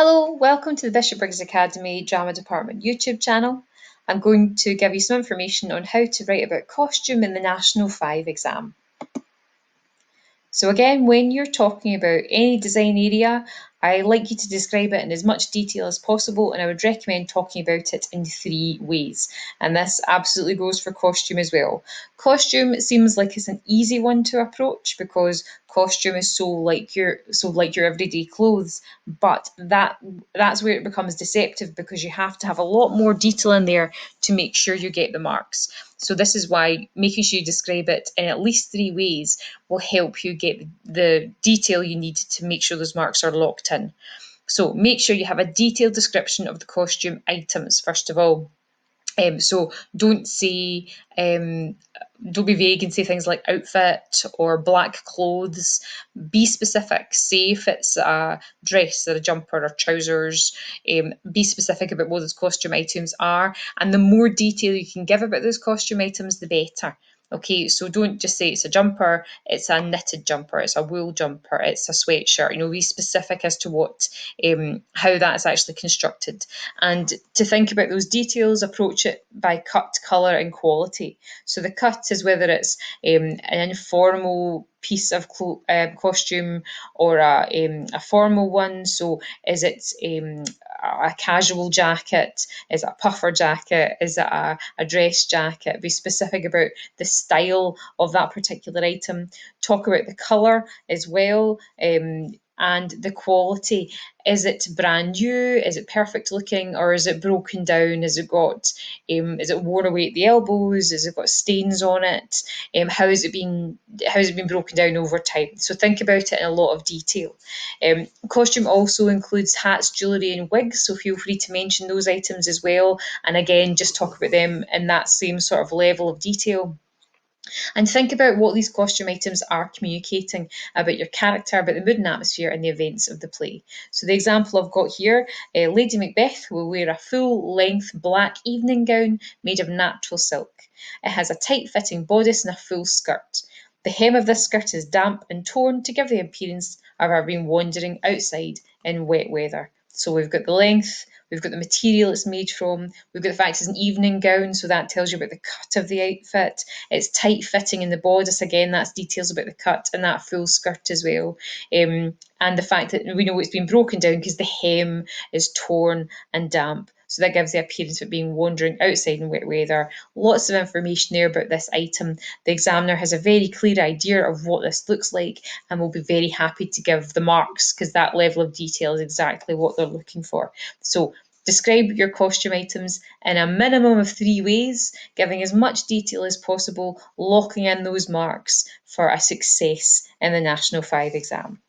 Hello, welcome to the Bishop Briggs Academy Drama Department YouTube channel. I'm going to give you some information on how to write about costume in the National 5 exam. So again, when you're talking about any design area, I like you to describe it in as much detail as possible, and I would recommend talking about it in 3 ways. And this absolutely goes for costume as well. Costume seems like it's an easy one to approach because costume is so like your everyday clothes, but that's where it becomes deceptive because you have to have a lot more detail in there to make sure you get the marks. So this is why making sure you describe it in at least 3 ways will help you get the detail you need to make sure those marks are locked in. So make sure you have a detailed description of the costume items first of all. So don't say, don't be vague and say things like outfit or black clothes. Be specific. Say if it's a dress or a jumper or trousers. Be specific about what those costume items are. And the more detail you can give about those costume items, the better. Okay, so don't just say it's a jumper, it's a knitted jumper, it's a wool jumper, it's a sweatshirt. Be specific as to how that's actually constructed. And to think about those details, approach it by cut, colour, and quality. So the cut is whether it's an informal piece of costume or a formal one. So is it a casual jacket? Is it a puffer jacket? Is it a dress jacket? Be specific about the style of that particular item. Talk about the colour as well. And the quality. Is it brand new? Is it perfect looking, or is it broken down? Is it worn away at the elbows? Has it got stains on it? How has it been broken down over time? So think about it in a lot of detail. Costume also includes hats, jewellery, and wigs, so feel free to mention those items as well. And again, just talk about them in that same sort of level of detail. And think about what these costume items are communicating about your character, about the mood and atmosphere, and the events of the play. So, the example I've got here, Lady Macbeth will wear a full length black evening gown made of natural silk. It has a tight fitting bodice and a full skirt. The hem of this skirt is damp and torn to give the appearance of her being wandering outside in wet weather. So we've got the length, we've got the material it's made from, we've got the fact it's an evening gown, so that tells you about the cut of the outfit. It's tight fitting in the bodice, again, that's details about the cut, and that full skirt as well. And the fact that we know it's been broken down because the hem is torn and damp. So that gives the appearance of it being wandering outside in wet weather. Lots of information there about this item. The examiner has a very clear idea of what this looks like and will be very happy to give the marks because that level of detail is exactly what they're looking for. So describe your costume items in a minimum of 3 ways, giving as much detail as possible, locking in those marks for a success in the National 5 exam.